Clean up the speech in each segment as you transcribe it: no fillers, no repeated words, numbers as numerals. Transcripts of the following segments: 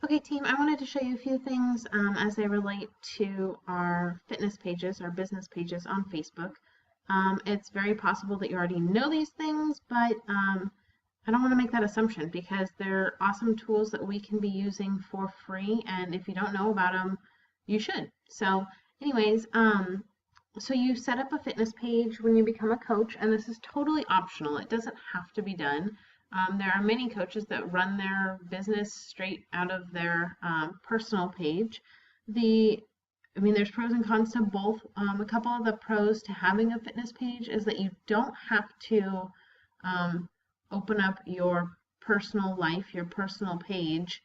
Okay, team, I wanted to show you a few things as they relate to our fitness pages, our business pages on Facebook. It's very possible that you already know these things, but I don't want to make that assumption because they're awesome tools that we can be using for free, and if you don't know about them, you should. So anyways, so you set up a fitness page when you become a coach, and this is totally optional. It doesn't have to be done. There are many coaches that run their business straight out of their personal page. There's pros and cons to both. A couple of the pros to having a fitness page is that you don't have to open up your personal life, your personal page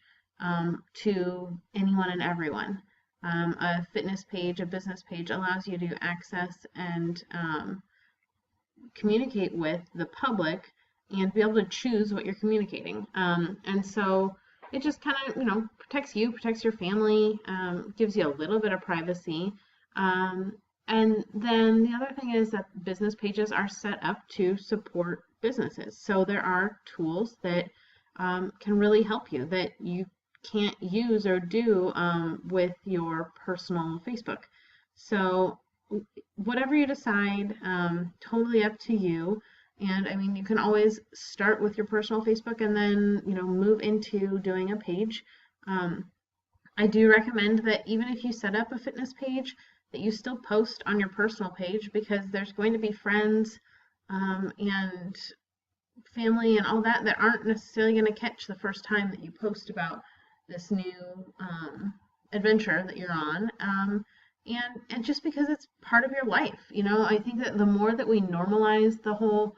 to anyone and everyone. A fitness page, a business page allows you to access and communicate with the public and be able to choose what you're communicating. And so it just kind of, protects you, protects your family, gives you a little bit of privacy. And then the other thing is that business pages are set up to support businesses. So there are tools that can really help you that you can't use or do with your personal Facebook. So whatever you decide, totally up to you. And you can always start with your personal Facebook and then, move into doing a page. I do recommend that even if you set up a fitness page, that you still post on your personal page because there's going to be friends and family and all that aren't necessarily going to catch the first time that you post about this new adventure that you're on. And just because it's part of your life, I think that the more that we normalize the whole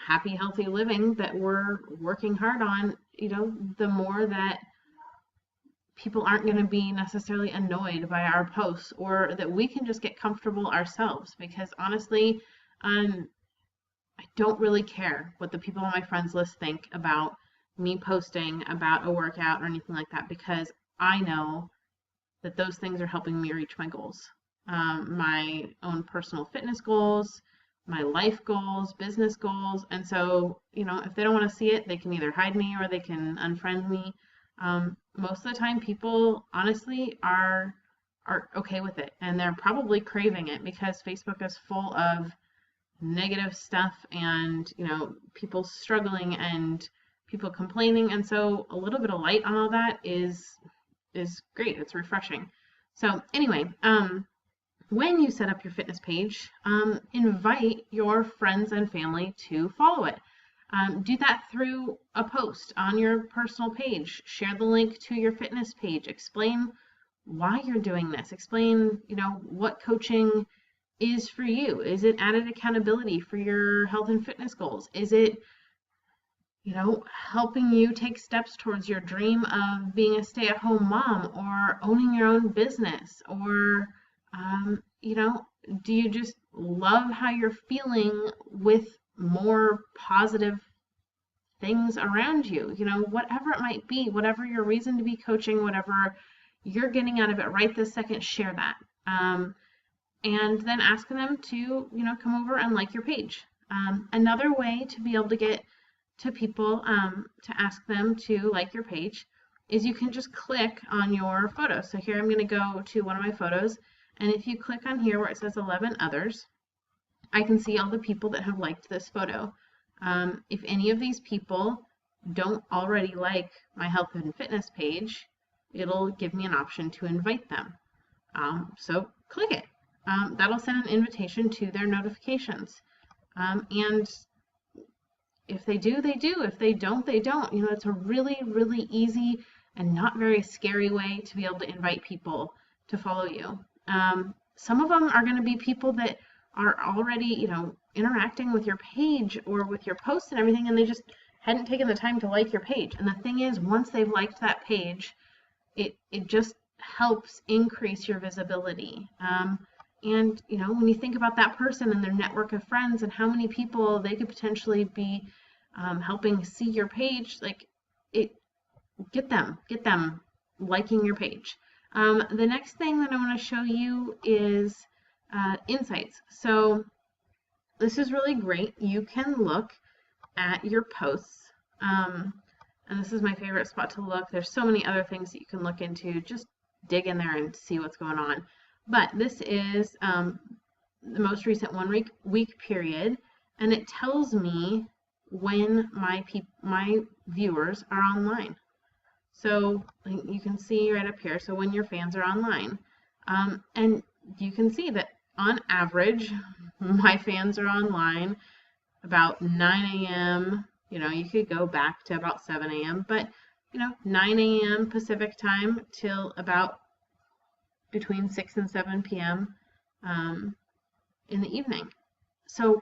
happy, healthy living that we're working hard on, the more that people aren't going to be necessarily annoyed by our posts, or that we can just get comfortable ourselves. Because honestly, I don't really care what the people on my friends list think about me posting about a workout or anything like that, because I know that those things are helping me reach my goals, my own personal fitness goals, my life goals, business goals. And so, if they don't want to see it, they can either hide me or they can unfriend me. Most of the time people honestly are okay with it, and they're probably craving it because Facebook is full of negative stuff and people struggling and people complaining, and so a little bit of light on all that is great. It's refreshing. So anyway, when you set up your fitness page, invite your friends and family to follow it. Do that through a post on your personal page. Share the link to your fitness page. Explain why you're doing this. Explain, what coaching is for you. Is it added accountability for your health and fitness goals? Is it, helping you take steps towards your dream of being a stay-at-home mom or owning your own business? Or, do you just love how you're feeling with more positive things around you? Whatever it might be, whatever your reason to be coaching, whatever you're getting out of it right this second, share that. And then ask them to, come over and like your page. Another way to be able to get to people, to ask them to like your page, is you can just click on your photo. So here I'm going to go to one of my photos, and if you click on here where it says 11 others, I can see all the people that have liked this photo. If any of these people don't already like my health and fitness page, it'll give me an option to invite them. So click it. That'll send an invitation to their notifications. And if they do, they do. If they don't, they don't. It's a really, really easy and not very scary way to be able to invite people to follow you. Some of them are going to be people that are already, interacting with your page or with your posts and everything, and they just hadn't taken the time to like your page. And the thing is, once they've liked that page, it just helps increase your visibility. And, when you think about that person and their network of friends and how many people they could potentially be helping see your page, get them liking your page. The next thing that I want to show you is insights. So this is really great. You can look at your posts And this is my favorite spot to look. There's so many other things that you can look into. Just dig in there and see what's going on. But this is the most recent week period, and it tells me when my viewers are online. So you can see right up here, so when your fans are online. And you can see that on average, my fans are online about 9 a.m. You could go back to about 7 a.m., but 9 a.m. Pacific time till about between 6 and 7 p.m. In the evening. So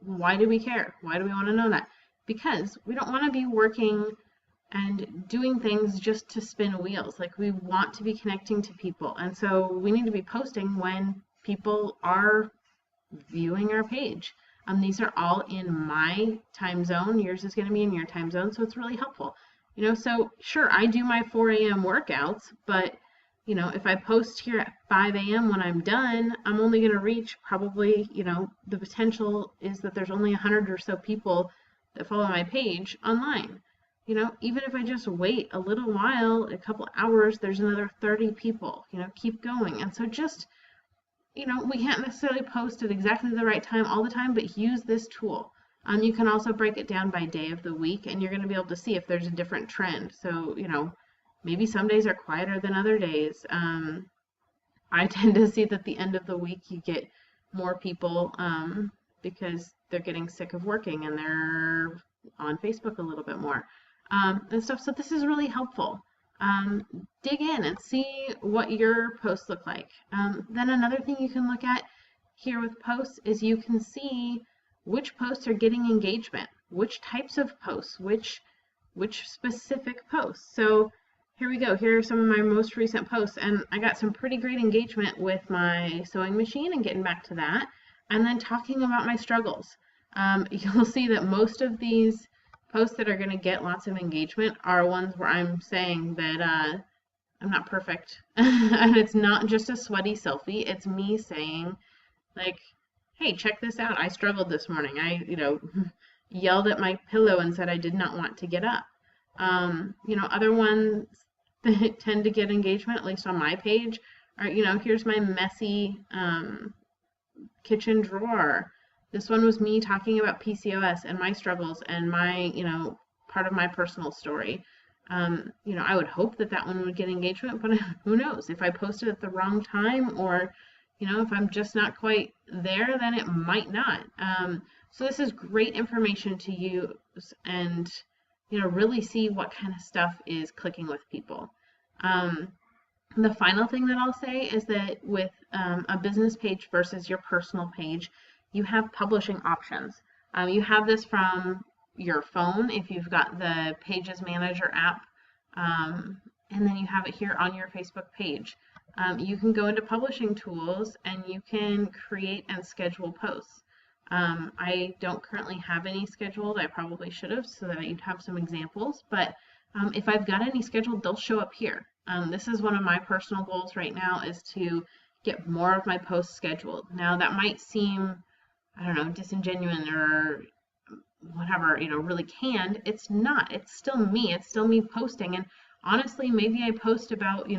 why do we care? Why do we want to know that? Because we don't want to be working and doing things just to spin wheels. Like, we want to be connecting to people. And so we need to be posting when people are viewing our page. These are all in my time zone. Yours is going to be in your time zone. So it's really helpful. So sure, I do my 4 a.m. workouts, but if I post here at 5 a.m. when I'm done, I'm only going to reach probably, the potential is that there's only 100 or so people that follow my page online. Even if I just wait a little while, a couple hours, there's another 30 people, keep going. And so just, we can't necessarily post at exactly the right time all the time, but use this tool. You can also break it down by day of the week, and you're going to be able to see if there's a different trend. So, maybe some days are quieter than other days. I tend to see that the end of the week you get more people because they're getting sick of working and they're on Facebook a little bit more and stuff. So this is really helpful. Dig in and see what your posts look like. Then another thing you can look at here with posts is you can see which posts are getting engagement, which types of posts, which specific posts. So here we go. Here are some of my most recent posts, and I got some pretty great engagement with my sewing machine and getting back to that, and then talking about my struggles. You'll see that most of these posts that are going to get lots of engagement are ones where I'm saying that I'm not perfect, and it's not just a sweaty selfie. It's me saying, like, hey, check this out. I struggled this morning. I, yelled at my pillow and said I did not want to get up. Other ones that tend to get engagement, at least on my page, are, here's my messy kitchen drawer. This one was me talking about PCOS and my struggles and my, part of my personal story. I would hope that one would get engagement, but who knows? If I posted at the wrong time, or, if I'm just not quite there, then it might not. So this is great information to use and really see what kind of stuff is clicking with people. The final thing that I'll say is that with a business page versus your personal page, you have publishing options. You have this from your phone if you've got the Pages Manager app, and then you have it here on your Facebook page. You can go into publishing tools and you can create and schedule posts. I don't currently have any scheduled. I probably should have, so that you'd have some examples, but if I've got any scheduled, they'll show up here. This is one of my personal goals right now, is to get more of my posts scheduled. Now that might seem, I don't know, disingenuous or whatever, really canned. It's not. It's still me. It's still me posting. And honestly, maybe I post about,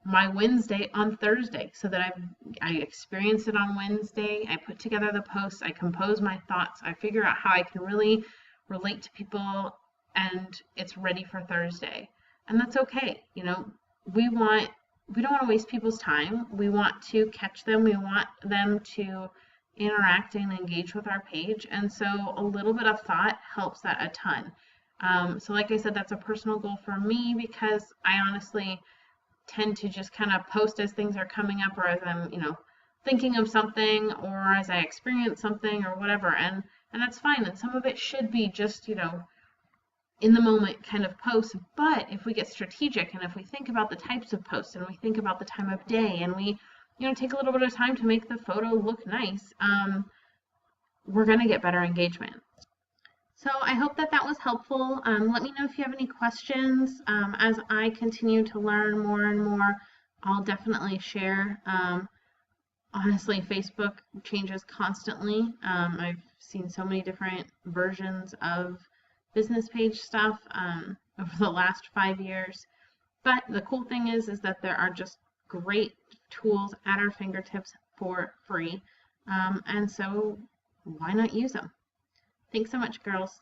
my Wednesday on Thursday, so that I experience it on Wednesday. I put together the posts, I compose my thoughts, I figure out how I can really relate to people, and it's ready for Thursday. And that's okay. We don't want to waste people's time. We want to catch them. We want them to interact and engage with our page. And so a little bit of thought helps that a ton. So like I said, that's a personal goal for me, because I honestly tend to just kind of post as things are coming up, or as I'm, thinking of something, or as I experience something, or whatever. And that's fine. And some of it should be just, in the moment kind of posts. But if we get strategic, and if we think about the types of posts, and we think about the time of day, and we, take a little bit of time to make the photo look nice, we're going to get better engagement. So I hope that was helpful. Let me know if you have any questions. As I continue to learn more and more, I'll definitely share. Honestly, Facebook changes constantly. I've seen so many different versions of business page stuff over the last 5 years. But the cool thing is that there are just great tools at our fingertips for free. And so why not use them? Thanks so much, girls.